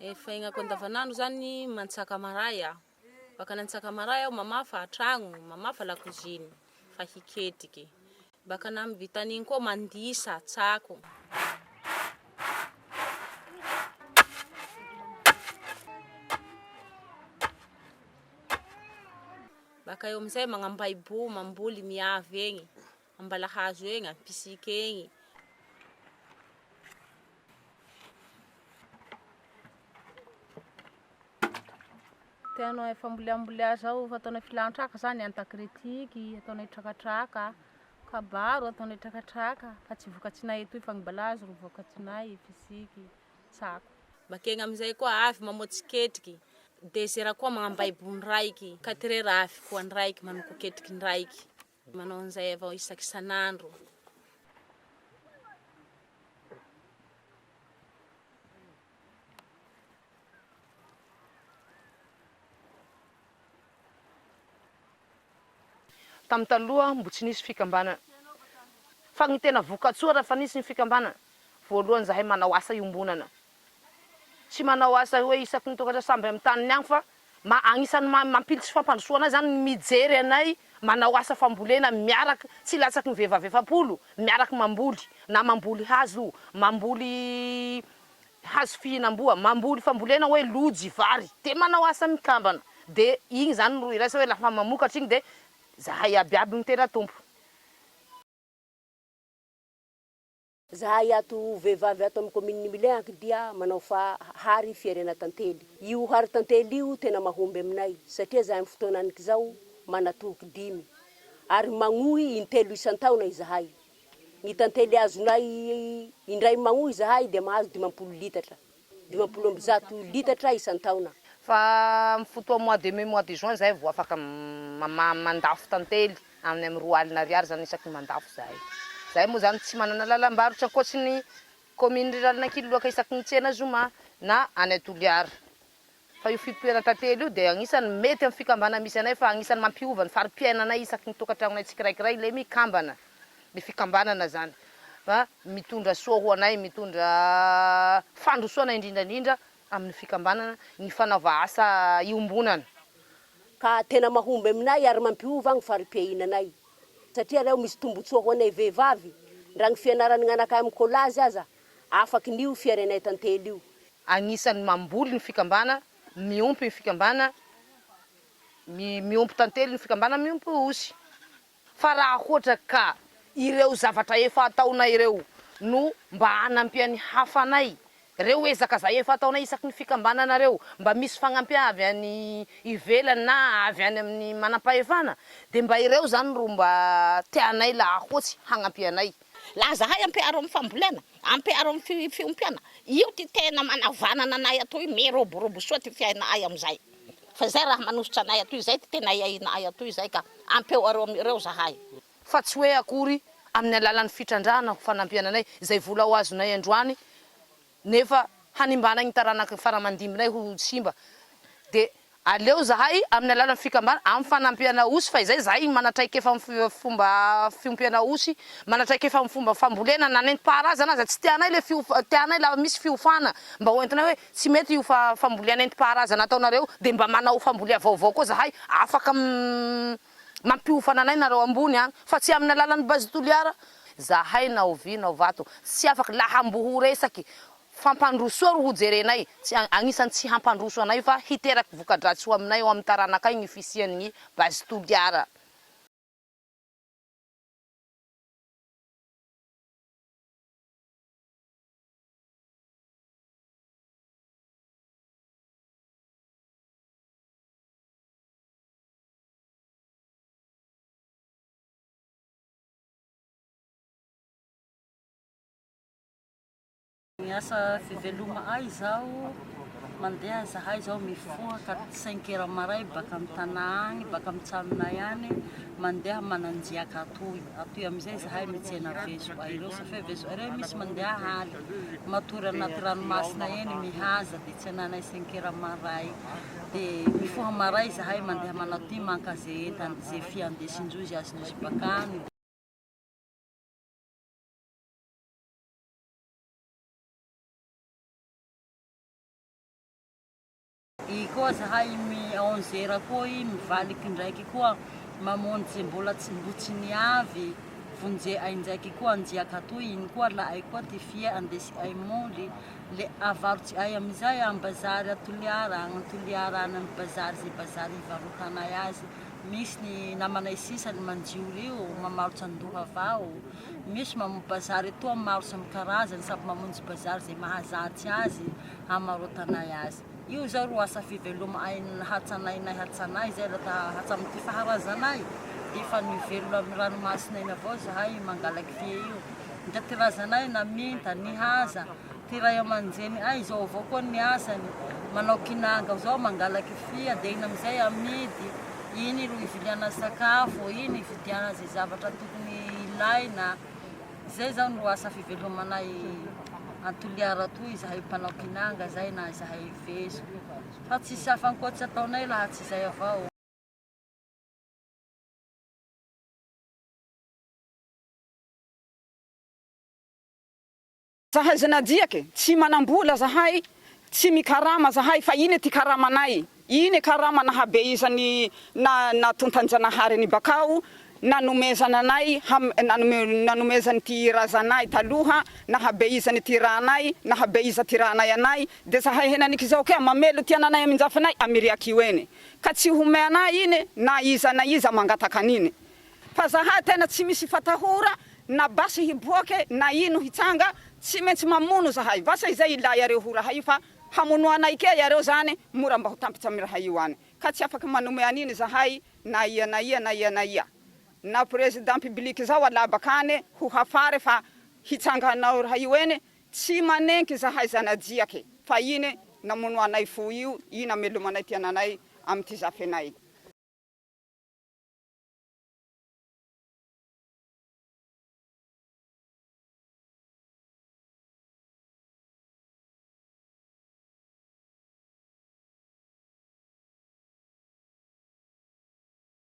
Efa ignako andavanandro zany mantsaka maray aho. Baka nantsaka maray aho mamafa tragno, mamafa la cuisine, fa hiketiky. Baka na mivitan'igny koa mandisa tsako. Baka eo amizay magnambaibo, mamboly miavy egny, ambala hazo egny, ampisika egny. Tianao e famboleambolea zao fataonay filantraka zany antakiretiky, ataonay trakatraka, kabaro ataonay trakatraka, fa tsy vokatsinay etoy fa gbalazo ro vokatsinay, fisiky, tsako. Bakegny amizay koa avy mamoatsy ketiky, desera koa magnambaibo ndraiky, 4 heures avy koa ndraiky manoko ketiky ndraiky. Manao anzay avao isaky isanandro. Tam taloha mbo tsy nisy fikambanana. Fa ny tena vokatsoa raha fa nisy ny fikambanana. Voalohany zahay manao asa iombonana. Tsy manao asa hoe isaky ny tokatra samby amin'ny taniny agny fa agnisan'ny mampilitsy fampandrosoana zany mijery anay manao asa fambolena miaraka, tsy latsaky ny vehivavy efapolo, miaraka mamboly, na mamboly hazo, mamboly hazo fihinam-boa, mamboly fambolena hoe lojy, vary, de manao asa mikambana. De igny zany no irasa hoe lafa mamokatra igny de zahay abiaby ny tena tompo. Zahay ato vehivavy ato amin'ny commune Milenaka dia manao fa hary fiarena tantely. Io hary tantely io tena mahomby aminay satria zahay amin'ny fotoananiky zao manatoky 5. Ary magnohy in-telo isan-taona izahay. Ny tantely azonay indray magnohy izahay dia mahazo 50 litatra. 50 litatra isan-taona. Fa amin'ny fotoa mois de mai, mois de juin zahay vao afaka mandafo tantely amin'ny 2 alina ariary zany isaky mandafo zahay. Zahay moa zany tsy manana lalam-barotra ankoatsin'ny commune rurale Kiloloaka isaky ny tsena Zoma na any Toliara. Fa io fitoerana tantely io dia agnisan'ny mety amin'ny fikambana misy anay fa agnisan'ny mampiova ny fari-piainanay isaky ny tokantragnonay tsikiraikiray le mikambana. Le fikambanana zany. Fa mitondra soa ho anay, mitondra fandrosoana indrindrandrindra amin'ny fikambanana ny fanaova asa iombonana. Ka tena mahomby aminay ary mampiova ny fari-piainanay. Satria reo misy tombotsoa ho anay vehivavy, raha ny fianarany gn'anakay amin'ny kolazy aza, afaky nio fiarenay tantely io. Agnisan'ny mamboly ny fikambana, miompy ny fikambana, miompy tantely ny fikambana, miompy osy. Fa raha ohatra ka ireo zavatra efa ataonay ireo no mba hanampiany hafanay, reo ezaka zay efa ataonay isaky ny fikambananareo, mba misy fagnampia avy any ivelany na avy any amin'ny manam-pahefana, de mba ireo zany ro mba tianay la ahoatsy hagnapianay. La zahay ampiaro amin'ny fambolena, ampiaro amin'ny fiompiana, io ty tena manavanana anay atoy, miroborobo soa ty fiainay amizay. Fa zay raha manositra anay atoy, zay ty tena iainay atoy zay ka ampiaro amireo zahay. Fa tsy hoe akory amin'ny alalan'ny fitrandrana fanampiana anay, zay vola ho azonay androany, nefa hanimbana ny taranaka faramandimbinay ho simba. De aleo zahay amin'ny alalan'ny fikambana amin'ny fanampiana osy fa izay zahay manatraiky efa amin'ny fomba fiompiana osy, manatraiky efa amin'ny fomba fambolena na nentim-paharazana aza tsy tianay le tianay la misy fiofana mba hoentinay hoe tsy mety io fambolea nentim-paharazana ataonareo de mba manao fambolea vaovao koa zahay afaka mampiofana anay nareo ambony agny fa tsy amin'ny alalan'ny base Toliara. Zahay na ovy na vato tsy afaka la hamboho resaky fampandrosoa ro ho jerenay, agnisan'ny tsy hampandroso anay fa hiteraky voka-dratsy ho aminay eo amin'ny taranakay ny fisian'ny base Toliara. Ny asa fiveloma ay zao, mandeha zahay zao mifoha 4-5 heures maray baka amin'ny tanà agny, baka amin'ny tranonay any, mandeha mananjiaka atoy. Atoy amizay zahay mitsena CRAAD-OI reo, safe CRAAD-OI reo misy mandeha haly. Matory anaty ranomasina eny mihaza de tsenanay 5 heures maray. De mifoha maray zahay mandeha manao ty manka ze entany, ze fiandesin-drozy azon'izy bakany. I koa zahay mi-11 koa I mivaliky ndraiky koa mamonjy ze mbola tsy niavy vonjey ay ndraiky koa anjiaka toy iny koa la ay koa ty fia andesy ay moly le avarotsy ay amizay ambazary a Toliara agny Toliara any amy bazary ze bazary ivarotanay azy misy ny namanay sisany manjiolo io mamarotsy andoha avao misy mamonjy bazary etoa maro samy karazany samy mamonjy bazary ze mahazatsy azy amarotanay azy io zao ro asa fiveloma ay hatsanay zay lata hatsamy ty faharazanay efa nivelo amy ranomasina iny avao zahay mangalaky fia io ndra ty razanay naminta nihaza ty ray amanjeny ay zao avao koa ny asany manao kinanga zao mangalaky fia de iny amizay amidy iny ro iviliana sakafo iny ividiana ze zavatra tokony ilaina zay zao no asa fivelomanay Toliara toy zahay mpanao kinanga zay na zahay vezo fa tsisy hafa ankoatsy ataonay laha tsy zay avao. Zahay zanajiake tsy manambola zahay tsy mikarama zahay fa iny ty karamanay iny karama nahabeizany na tontanjanahary ni bakao nanomezananay nanomezany ty razanay taloha nahabeizany ty ranay nahabeiza ty ranay anay de zahay henaniky zao ke mamelo ty ananay aminjafanay amiriaky ene ka tsy homeanay ine na iza mangatakanine fa zahay tena tsy misy fatahora na basy hiboake na ino hitsanga tsy maintsy mamono zahay vasa izay ilay areo ho raha io fa hamonoanay ke areo zany mora mba ho tampitsy amy raha io any ka tsy afaky manome aniny zahay na ia na president public zao alabakane ho hafare fa hitsanganao raha io ene tsy manenky zahay zanajiake fa ine namonoanay fo io ina melomanay ty ananay amy ty zafenay